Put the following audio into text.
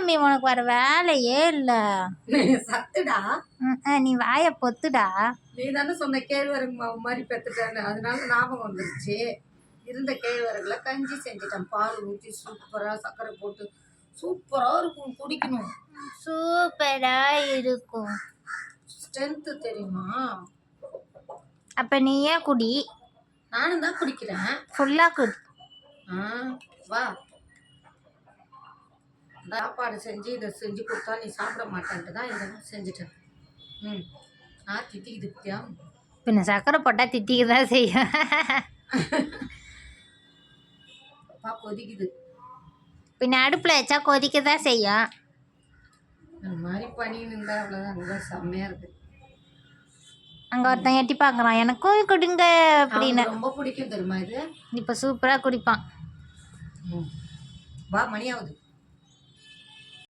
சாமி உனக்கு வர வேலையே இல்லை. சத்துடா. நீ வாயை பொத்துடா. நீ தானே சொன்ன கேழ்வரகு மாவு மாதிரி பெற்றுட்டான்னு, அதனால ஞாபகம் வந்துருச்சு. இருந்த கேழ்வரகுல கஞ்சி செஞ்சுட்டேன். பால் ஊற்றி சூப்பராக சர்க்கரை போட்டு சூப்பராக இருக்கும், குடிக்கணும். சூப்பராக இருக்கும். ஸ்ட்ரென்த்து தெரியுமா? அப்போ நீயே குடி. நானும் தான் குடிக்கிறேன். ஃபுல்லாக குடி. வா, சாப்பாடு செஞ்சு இதை செஞ்சு கொடுத்தா நீ சாப்பிட மாட்டேன்ட்டு தான் இதை செஞ்சுட்டேன். நான் திட்டிக்கிது பத்தியா? பின்ன சக்கரை போட்டால் திட்டிக்க தான் செய்யும். கொதிக்குது. பின்ன அடுப்பில் வச்சா கொதிக்க தான் செய்யும். அந்த மாதிரி பண்ணின்னு இருந்தால் அவ்வளோதான். அங்கே செம்மையாக இருக்குது. அங்கே ஒருத்தன் எட்டி பார்க்குறான், எனக்கும் கொடுங்க அப்படின்னு. ரொம்ப பிடிக்கும் தெரியுமா இது. இப்போ சூப்பராக குடிப்பான். வா, மணி ஆகுது.